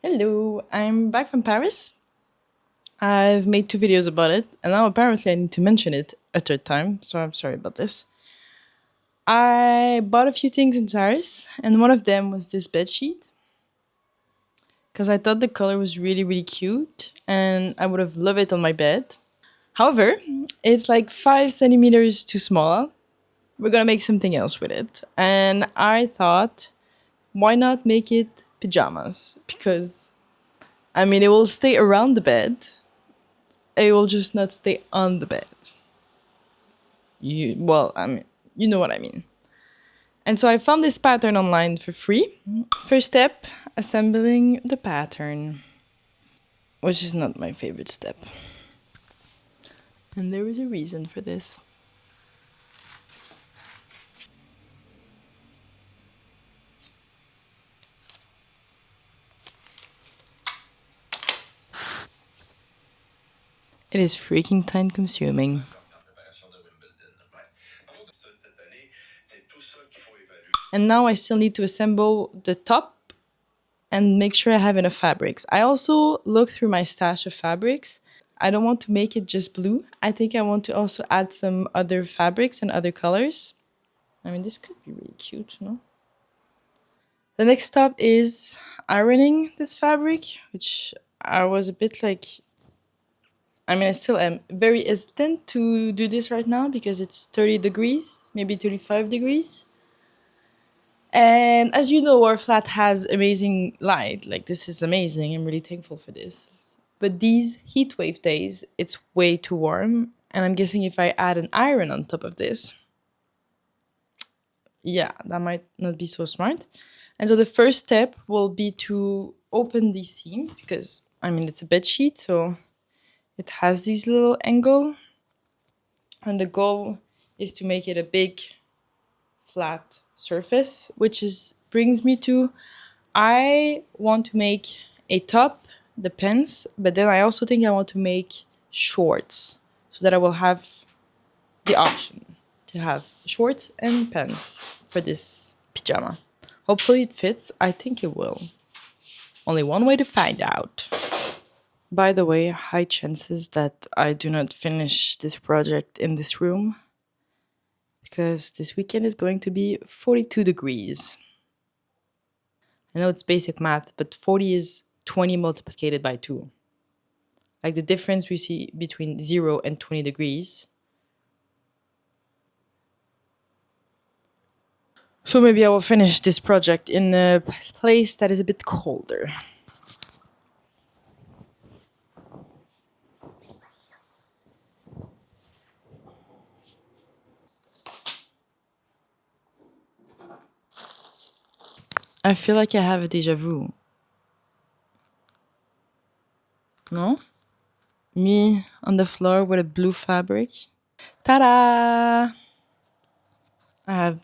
Hello, I'm back from Paris. I've made 2 videos about it, and now apparently I need to mention it a third time, so I'm sorry about this. I bought a few things in Paris, and one of them was this bed sheet because I thought the color was really, really cute, and I would have loved it on my bed. However, it's like 5 centimeters too small. We're gonna make something else with it, and I thought, why not make it pyjamas? Because it will stay around the bed. It will just not stay on the bed. You know what I mean. And so I found this pattern online for free. First step, assembling the pattern, which is not my favorite step. And there is a reason for this. It is freaking time consuming. And now I still need to assemble the top and make sure I have enough fabrics. I also looked through my stash of fabrics. I don't want to make it just blue. I think I want to also add some other fabrics and other colors. This could be really cute, no? The next step is ironing this fabric, which I was a bit like, I still am very hesitant to do this right now because it's 30 degrees, maybe 35 degrees. And as you know, our flat has amazing light. Like, this is amazing. I'm really thankful for this. But these heat wave days, it's way too warm. And I'm guessing if I add an iron on top of this, yeah, that might not be so smart. And so the first step will be to open these seams because, it's a bed sheet, so it has this little angle. And the goal is to make it a big, flat surface, which brings me to, I want to make a top, the pants, but then I also think I want to make shorts so that I will have the option to have shorts and pants for this pyjama. Hopefully it fits. I think it will. Only one way to find out. By the way, high chances that I do not finish this project in this room because this weekend is going to be 42 degrees. I know it's basic math, but 40 is 20 multiplied by 2. Like the difference we see between 0 and 20 degrees. So maybe I will finish this project in a place that is a bit colder. I feel like I have a déjà vu. No? Me on the floor with a blue fabric. Ta-da! I have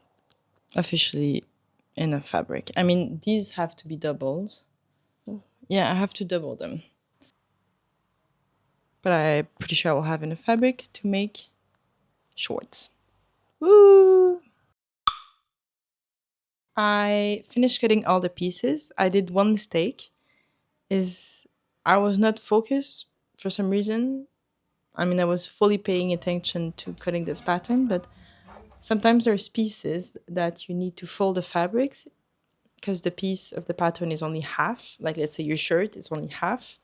officially enough fabric. These have to be doubles. Yeah, I have to double them. But I'm pretty sure I will have enough fabric to make shorts. Woo! I finished cutting all the pieces. I did one mistake. I was not focused for some reason. I was fully paying attention to cutting this pattern, but sometimes there's pieces that you need to fold the fabrics because the piece of the pattern is only half. Like, let's say your shirt is only half.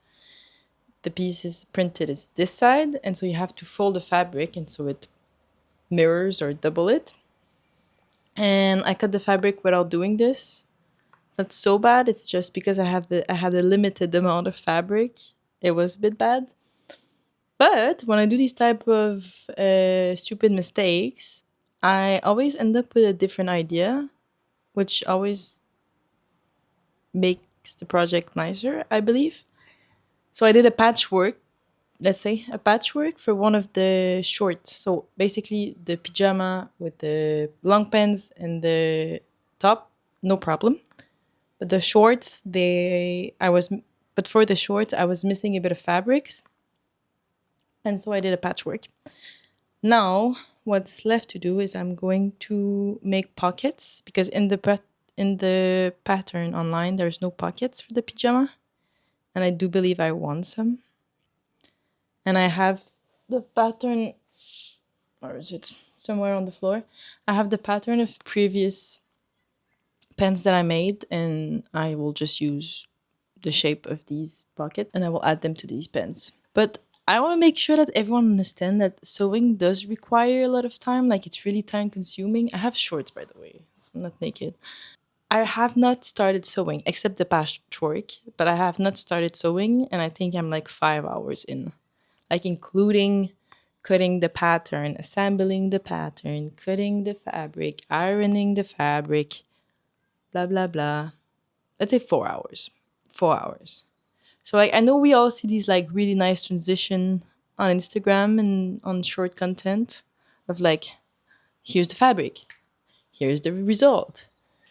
The piece is printed is this side, and so you have to fold the fabric, and so it mirrors or double it. And I cut the fabric without doing this. It's not so bad. It's just because I had a limited amount of fabric. It was a bit bad. But when I do these type of stupid mistakes, I always end up with a different idea, which always makes the project nicer, I believe. So I did a patchwork, let's say a patchwork for one of the shorts. So basically the pyjama with the long pants and the top, no problem. But the shorts, but for the shorts, I was missing a bit of fabrics. And so I did a patchwork. Now, what's left to do is I'm going to make pockets because in the pattern online, there's no pockets for the pyjama. and I do believe I won some. And I have the pattern, or is it somewhere on the floor? I have the pattern of previous pens that I made, and I will just use the shape of these pockets and I will add them to these pens. But I want to make sure that everyone understands that sewing does require a lot of time. Like, it's really time consuming. I have shorts, by the way. I'm not naked. I have not started sewing, except the patchwork, but I have not started sewing, and I think I'm like 5 hours in. Like, including cutting the pattern, assembling the pattern, cutting the fabric, ironing the fabric, blah, blah, blah. Let's say 4 hours. 4 hours. So, like, I know we all see these like really nice transition on Instagram and on short content of like, here's the fabric, here's the result.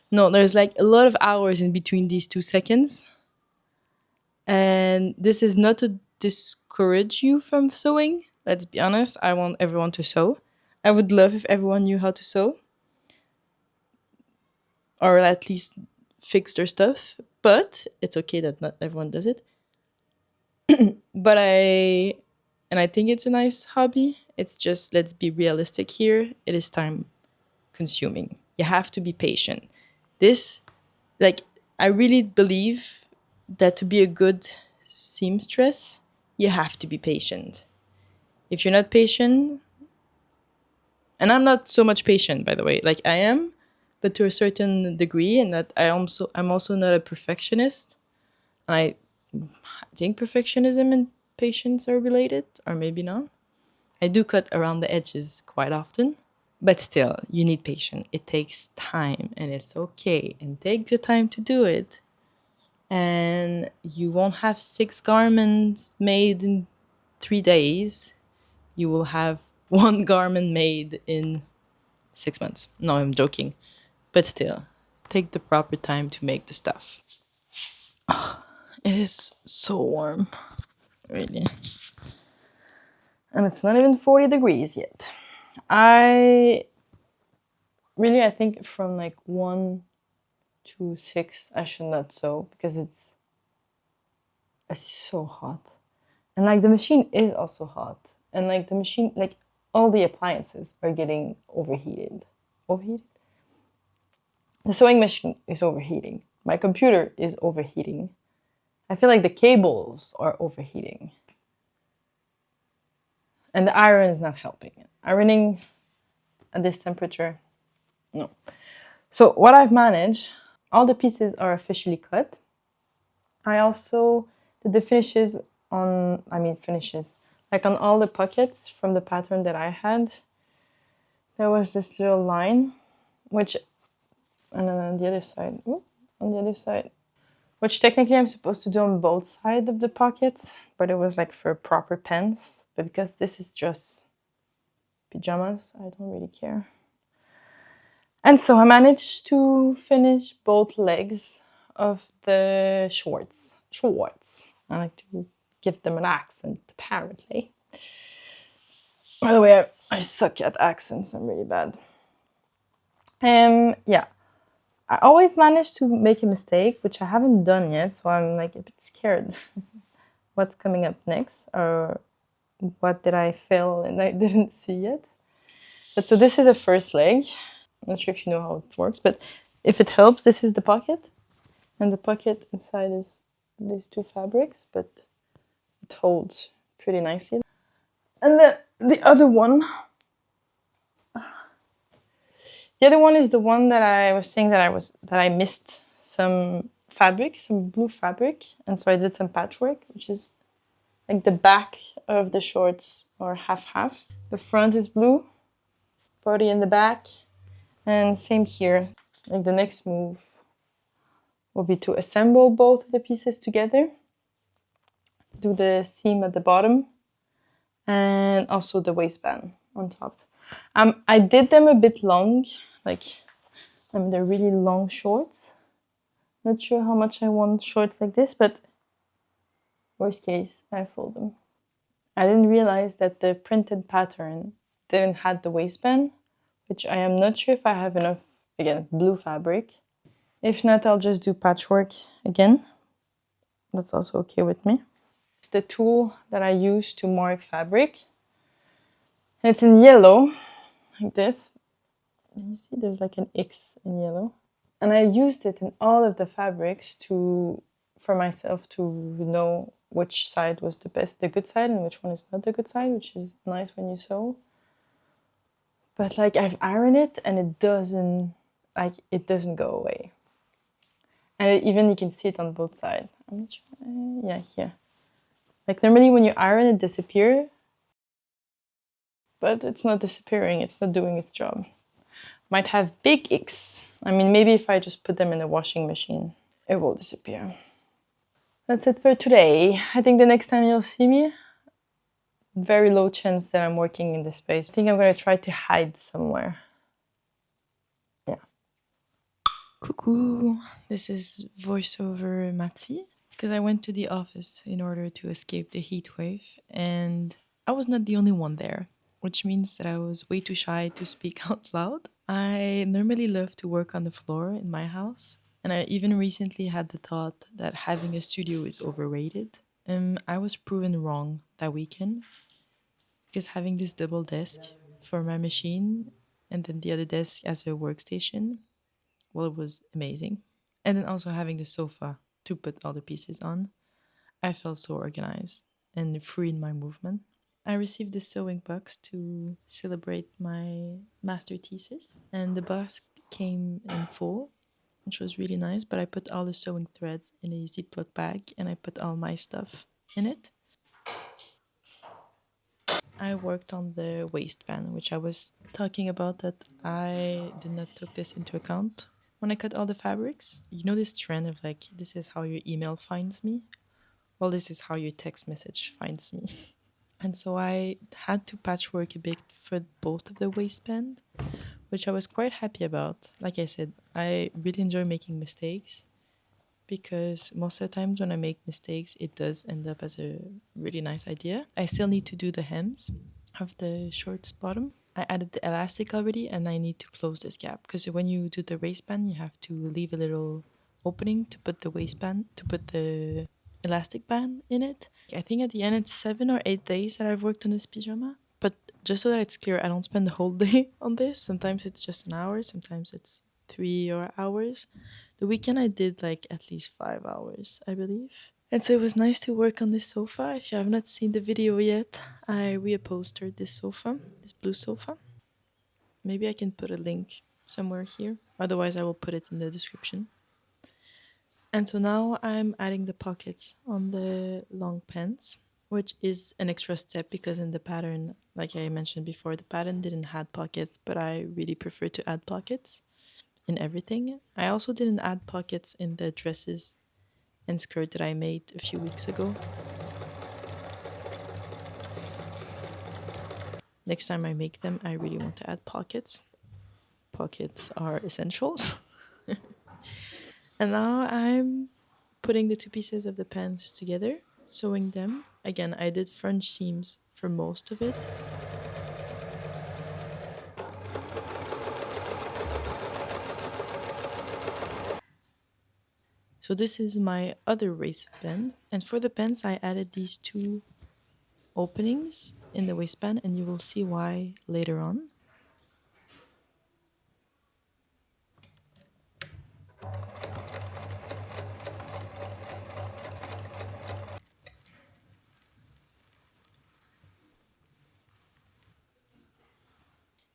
No, there's like a lot of hours in between these 2 seconds. And this is not to discourage you from sewing. Let's be honest, I want everyone to sew. I would love if everyone knew how to sew, or at least fix their stuff. But it's okay that not everyone does it. But I think it's a nice hobby. It's just, let's be realistic here. It is time consuming. You have to be patient. This, like, I really believe that to be a good seamstress, you have to be patient. If you're not patient, and I'm not so much patient, by the way, like I am, but to a certain degree, and that I'm also not a perfectionist. And I think perfectionism and patience are related, or maybe not. I do cut around the edges quite often, but still, you need patience. It takes time, and it's okay. And take the time to do it. And you won't have 6 garments made in 3 days. You will have 1 garment made in 6 months. No, I'm joking. But still, take the proper time to make the stuff. Oh, it is so warm. Really. And it's not even 40 degrees yet. I think from like 1 to 6, I should not sew because it's so hot. And like the machine is also hot. And like the machine, like all the appliances are getting overheated. Overheated? The sewing machine is overheating. My computer is overheating. I feel like the cables are overheating. And the iron is not helping. Ironing at this temperature, no. So what I've managed, all the pieces are officially cut. I also did the finishes, like on all the pockets from the pattern that I had. There was this little line, and then on the other side, which technically I'm supposed to do on both sides of the pockets, but it was like for proper pens. But because this is just pyjamas, I don't really care. And so I managed to finish both legs of the shorts. I like to give them an accent, apparently. By the way, I suck at accents. I'm really bad. Yeah. I always manage to make a mistake, which I haven't done yet, so I'm like a bit scared what's coming up next, or what did I fail and I didn't see yet. But so this is a first leg. I'm not sure if you know how it works, but if it helps, this is the pocket. And the pocket inside is these 2 fabrics, but it holds pretty nicely. And then the other one is the one that I was saying that I missed some fabric, some blue fabric, and so I did some patchwork, which is like the back of the shorts or half. The front is blue, body in the back, and same here. Like the next move will be to assemble both of the pieces together, do the seam at the bottom, and also the waistband on top. I did them a bit long, they're really long shorts. Not sure how much I want shorts like this, but worst case, I fold them. I didn't realize that the printed pattern didn't have the waistband, which I am not sure if I have enough, again, blue fabric. If not, I'll just do patchwork again. That's also okay with me. It's the tool that I use to mark fabric. And it's in yellow, like this. And you see there's like an X in yellow. And I used it in all of the fabrics for myself to know which side was the good side, and which one is not the good side, which is nice when you sew. But like I've ironed it and it doesn't go away. And even you can see it on both sides. I'm not sure. Yeah, here. Like normally when you iron it disappears, but it's not disappearing. It's not doing its job. Might have big X. I mean, maybe if I just put them in the washing machine, it will disappear. That's it for today. I think the next time you'll see me, very low chance that I'm working in this space. I think I'm gonna try to hide somewhere. Yeah. Coucou, this is voiceover Mati, because I went to the office in order to escape the heat wave, and I was not the only one there, which means that I was way too shy to speak out loud. I normally love to work on the floor in my house, and I even recently had the thought that having a studio is overrated. I was proven wrong that weekend, because having this double desk for my machine and then the other desk as a workstation, well, it was amazing. And then also having the sofa to put all the pieces on, I felt so organized and free in my movement. I received this sewing box to celebrate my master thesis, and the box came in full, which was really nice. But I put all the sewing threads in a Ziploc bag and I put all my stuff in it. I worked on the waistband, which I was talking about that I did not took this into account when I cut all the fabrics. You know this trend of like, this is how your email finds me? Well, this is how your text message finds me. And so I had to patchwork a bit for both of the waistband, which I was quite happy about. Like I said, I really enjoy making mistakes, because most of the times when I make mistakes, it does end up as a really nice idea. I still need to do the hems of the shorts bottom. I added the elastic already, and I need to close this gap, because when you do the waistband, you have to leave a little opening to put the elastic band in it. I think at the end it's 7 or 8 days that I've worked on this pyjama. But just so that it's clear, I don't spend the whole day on this. Sometimes it's just an hour, sometimes it's 3 hours. The weekend I did like at least 5 hours, I believe. And so it was nice to work on this sofa. If you have not seen the video yet, I reupholstered this sofa, this blue sofa. Maybe I can put a link somewhere here. Otherwise, I will put it in the description. And so now I'm adding the pockets on the long pants, which is an extra step because in the pattern, like I mentioned before, the pattern didn't have pockets, but I really prefer to add pockets in everything. I also didn't add pockets in the dresses and skirt that I made a few weeks ago. Next time I make them, I really want to add pockets. Pockets are essentials. And now I'm putting the two pieces of the pants together, sewing them. Again, I did front seams for most of it. So this is my other waistband. And for the pants, I added these two openings in the waistband, and you will see why later on.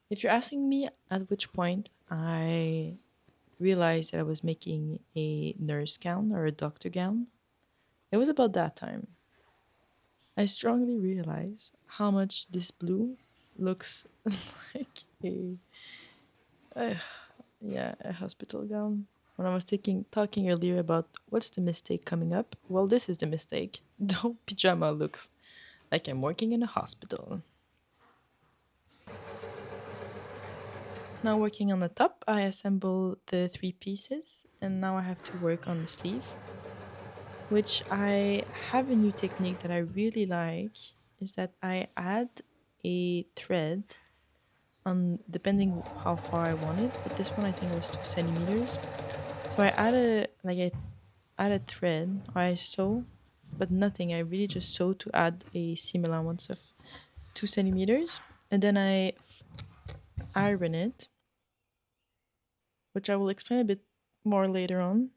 If you're asking me at which point I realized that I was making a nurse gown or a doctor gown, it was about that time. I strongly realized how much this blue looks like a hospital gown. When I was talking earlier about what's the mistake coming up, well, this is the mistake. The pyjama looks like I'm working in a hospital. Now working on the top, I assemble the three pieces, and now I have to work on the sleeve, which I have a new technique that I really like, is that I add a thread on depending how far I want it, but this one I think was 2 centimeters. So I add added thread, or I sew, but nothing. I really just sew to add a seam allowance of 2 centimeters, and then iron it, which I will explain a bit more later on.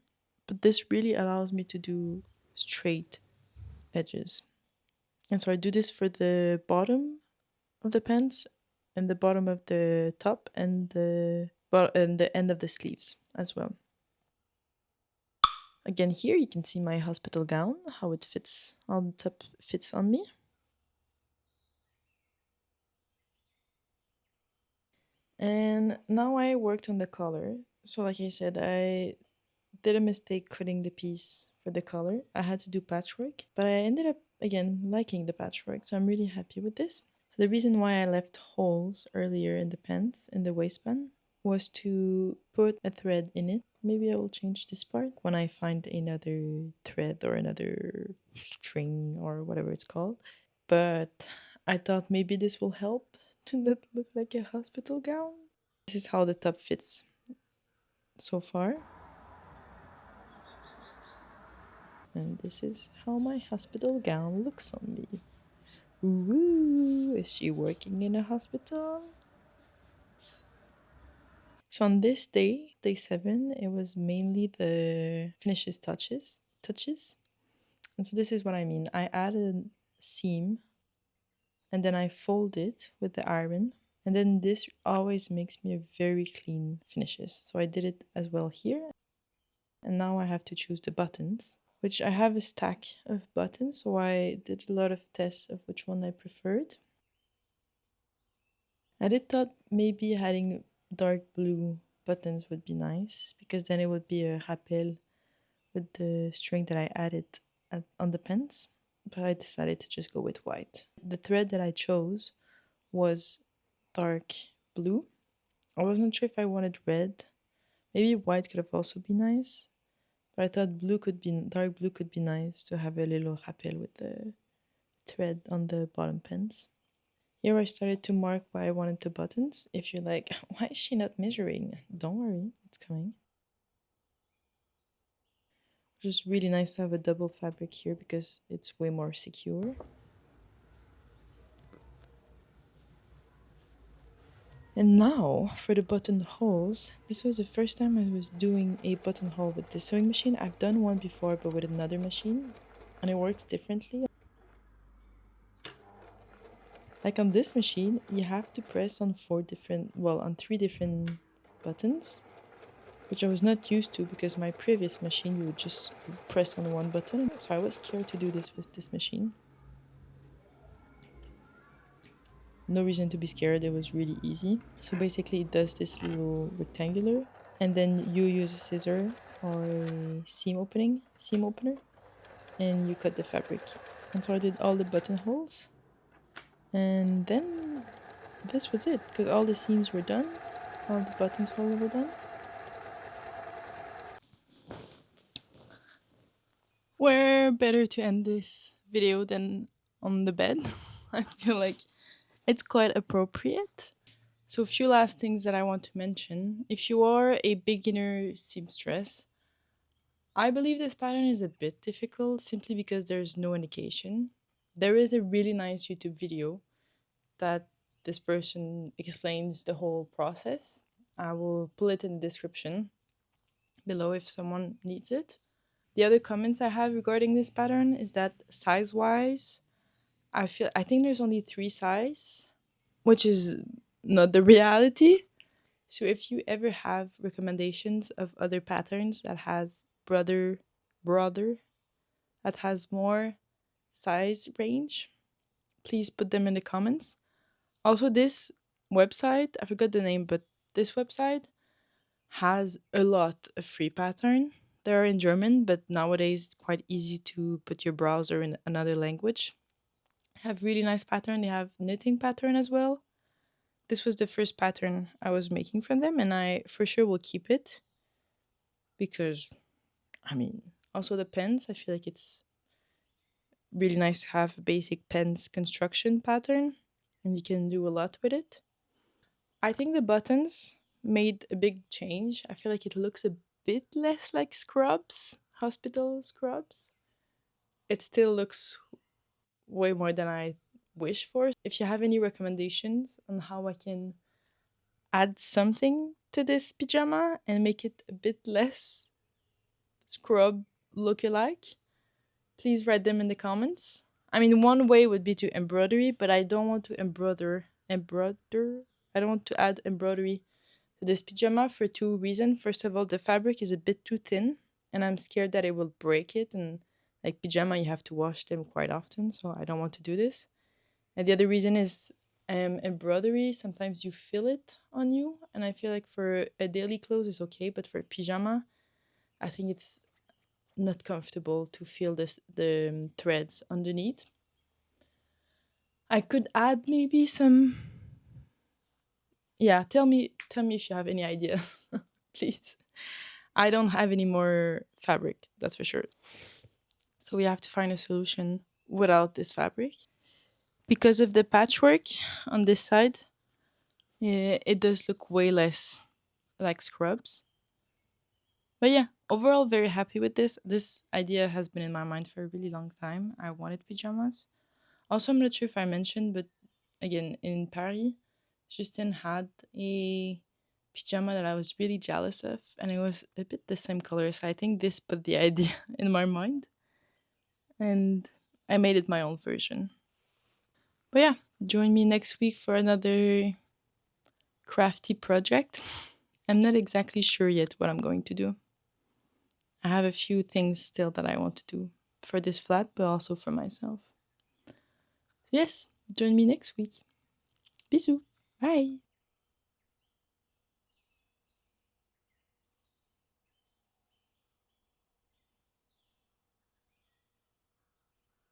But this really allows me to do straight edges. And so I do this for the bottom of the pants and the bottom of the top and the end of the sleeves as well. Again, here you can see my hospital gown, how it fits on top, fits on me. And now I worked on the collar. So like I said, I did a mistake cutting the piece for the collar. I had to do patchwork, but I ended up again liking the patchwork, so I'm really happy with this. So the reason why I left holes earlier in the pants in the waistband was to put a thread in it. Maybe I will change this part when I find another thread or another string or whatever it's called. But I thought maybe this will help to not look like a hospital gown. This is how the top fits so far. And this is how my hospital gown looks on me. Ooh, is she working in a hospital? So on this day, day 7, it was mainly the finishes touches. And so this is what I mean. I added a seam and then I fold it with the iron. And then this always makes me a very clean finishes. So I did it as well here. And now I have to choose the buttons, which I have a stack of buttons. So I did a lot of tests of which one I preferred. I did thought maybe adding dark blue buttons would be nice because then it would be a rappel with the string that I added on the pants. But I decided to just go with white. The thread that I chose was dark blue. I wasn't sure if I wanted red. Maybe white could have also been nice. But I thought dark blue could be nice to have a little rappel with the thread on the bottom pants. Here I started to mark where I wanted the buttons. If you're like, why is she not measuring? Don't worry, it's coming. Just really nice to have a double fabric here because it's way more secure. And now for the buttonholes. This was the first time I was doing a buttonhole with this sewing machine. I've done one before but with another machine and it works differently. Like on this machine, you have to press on on 3 different buttons, which I was not used to because my previous machine you would just press on one button. So I was scared to do this with this machine. No reason to be scared, it was really easy. So basically it does this little rectangular and then you use a scissor or a seam opener, and you cut the fabric. And so I did all the buttonholes. And then this was it, because all the seams were done, all the buttonholes were done. Where better to end this video than on the bed? I feel like it's quite appropriate. So a few last things that I want to mention. If you are a beginner seamstress, I believe this pattern is a bit difficult simply because there's no indication. There is a really nice YouTube video that this person explains the whole process. I will pull it in the description below if someone needs it. The other comments I have regarding this pattern is that size-wise, I think there's only 3 sizes, which is not the reality. So if you ever have recommendations of other patterns that has broader that has more size range, please put them in the comments. Also, this website, I forgot the name, but this website has a lot of free pattern. They're in German, but nowadays it's quite easy to put your browser in another language. They have really nice pattern. They have knitting pattern as well. This was the first pattern I was making from them, and I for sure will keep it because, also the pens, I feel like it's really nice to have a basic pens construction pattern, and you can do a lot with it. I think the buttons made a big change. I feel like it looks a bit less like scrubs. hospital scrubs. It still looks way more than I wish for. If you have any recommendations on how I can add something to this pyjama and make it a bit less scrub lookalike, please write them in the comments. I mean, one way would be to embroidery, but I don't want to embroider. I don't want to add embroidery to this pyjama for two reasons. First of all, the fabric is a bit too thin, and I'm scared that it will break it. And like pyjama, you have to wash them quite often, so I don't want to do this. And the other reason is embroidery. Sometimes you feel it on you, and I feel like for a daily clothes it's okay, but for pyjama, I think it's not comfortable to feel the threads underneath. I could add maybe some. Yeah, tell me if you have any ideas, please. I don't have any more fabric, that's for sure. So we have to find a solution without this fabric. Because of the patchwork on this side, it does look way less like scrubs. But yeah, overall, very happy with this. This idea has been in my mind for a really long time. I wanted pyjamas. Also, I'm not sure if I mentioned, but again, in Paris, Justin had a pyjama that I was really jealous of, and it was a bit the same color. So I think this put the idea in my mind, and I made it my own version. But yeah, join me next week for another crafty project. I'm not exactly sure yet what I'm going to do. I have a few things still that I want to do for this flat, but also for myself. Yes, join me next week. Bisous. Bye.